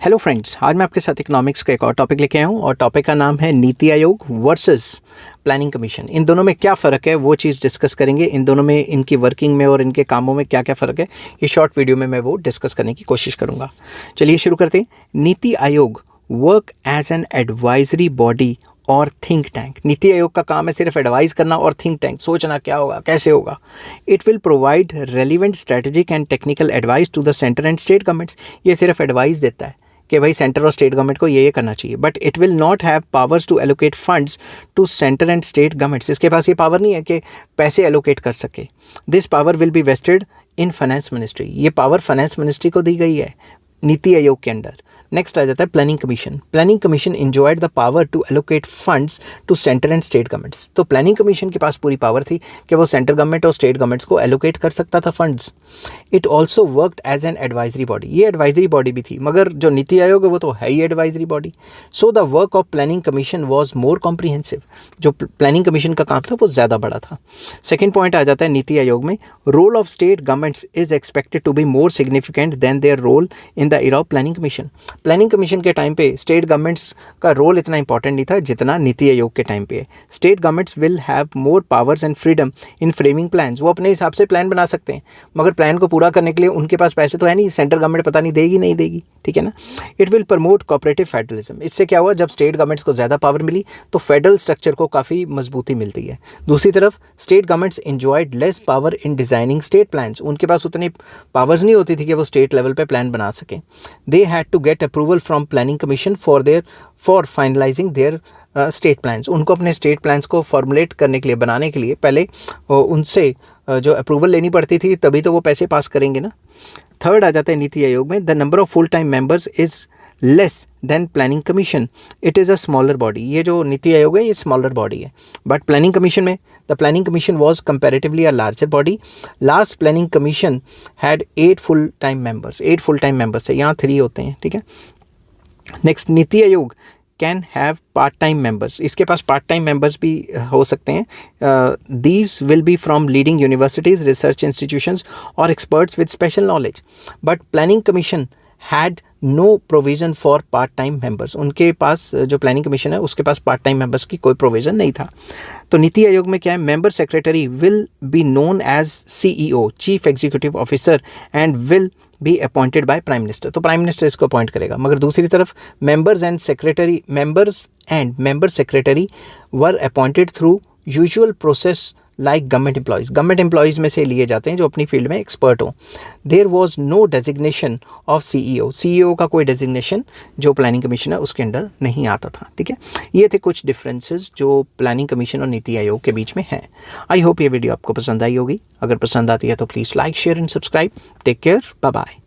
Hello friends, आज मैं आपके साथ इकोनॉमिक्स का एक और टॉपिक लेके आया हूँ और टॉपिक का नाम है नीति आयोग वर्सेस प्लानिंग कमीशन। इन दोनों में क्या फ़र्क है वो चीज़ डिस्कस करेंगे। इन दोनों में इनकी वर्किंग में और इनके कामों में क्या क्या फ़र्क है, ये शॉर्ट वीडियो में मैं वो डिस्कस करने की कोशिश करूँगा। चलिए शुरू करते हैं। NITI Aayog work as an advisory body और थिंक टैंक। नीति आयोग का काम है सिर्फ एडवाइस करना और थिंक टैंक, सोचना क्या होगा कैसे होगा। It will provide relevant strategic and technical advice to the centre and state governments. ये सिर्फ एडवाइस देता है कि भाई सेंटर और स्टेट गवर्नमेंट को ये करना चाहिए, but it will not have powers to allocate funds to centre and state governments. इसके पास ये पावर नहीं है कि पैसे एलोकेट कर सके। This power will be vested in finance ministry. ये पावर फाइनेंस मिनिस्ट्री को दी गई है नीति आयोग के अंडर। नेक्स्ट आ जाता है planning commission. Planning commission enjoyed the power to allocate funds to centre and state governments. तो प्लानिंग कमीशन के पास पूरी पावर थी कि वो सेंटर गवर्नमेंट और स्टेट गवर्नमेंट्स को एलोकेट कर सकता था funds. It also worked as an advisory body. ये एडवाइजरी बॉडी भी थी, मगर जो नीति आयोग है वो तो है ही advisory body. So the work of planning commission was more comprehensive. जो प्लानिंग कमीशन का काम था वो ज़्यादा बड़ा था। सेकेंड पॉइंट आ जाता है नीति आयोग में, role of state governments is expected to be more significant than their role in the era of planning commission. Planning commission के टाइम पे स्टेट गवर्नमेंट्स का रोल इतना इंपॉर्टेंट नहीं था जितना नीति आयोग के टाइम पे है। State governments will have more powers and freedom in framing plans. वो अपने हिसाब से प्लान बना सकते हैं, मगर प्लान को पूरा करने के लिए उनके पास पैसे तो है नहीं। सेंट्रल गवर्नमेंट पता नहीं देगी नहीं देगी, ठीक है ना। It will promote cooperative federalism. इससे क्या हुआ, जब स्टेट गवर्नमेंट्स को ज़्यादा पावर मिली तो फेडरल स्ट्रक्चर को काफ़ी मजबूती मिलती है। दूसरी तरफ state governments enjoyed less power in designing state plans. उनके पास उतनी पावर्स नहीं होती थी कि वो स्टेट लेवल पे प्लान बना सकें। They had to get approval from planning commission for finalising their state plans. उनको अपने स्टेट प्लान्स को फॉर्मुलेट करने के लिए, बनाने के लिए पहले उनसे जो अप्रूवल लेनी पड़ती थी, तभी तो वो पैसे पास करेंगे ना। थर्ड आ जाता है नीति आयोग में, the number of full time members is less than planning commission. It is a smaller body. ये जो नीति आयोग है ये स्मॉलर बॉडी है, बट प्लानिंग कमीशन में the planning commission was comparatively a larger body. Last planning commission had 8 full time members. 8 full time members है, यहाँ 3 होते हैं, ठीक है। Next, NITI Aayog can have part time members. इसके पास पार्ट टाइम मेंबर्स भी हो सकते हैं। These will be from leading universities, research institutions और experts with special knowledge. But planning commission had no provision for part time members. उनके पास जो प्लानिंग कमीशन है उसके पास पार्ट टाइम मेंबर्स की कोई प्रोविज़न नहीं था। तो नीति आयोग में क्या है, member secretary will be known as CEO, chief executive officer, and will be appointed by prime minister. तो प्राइम मिनिस्टर इसको अपॉइंट करेगा। मगर दूसरी तरफ members and member secretary were appointed through usual process like government employees. Government employees में से लिए जाते हैं जो अपनी फील्ड में एक्सपर्ट हो। There was no designation of CEO का कोई डेजिग्नेशन जो प्लानिंग कमीशन है उसके अंडर नहीं आता था, ठीक है। ये थे कुछ डिफरेंसेस जो प्लानिंग कमीशन और नीति आयोग के बीच में हैं। आई होप ये वीडियो आपको पसंद आई होगी। अगर पसंद आती है तो please like, share and subscribe. Take care, bye bye.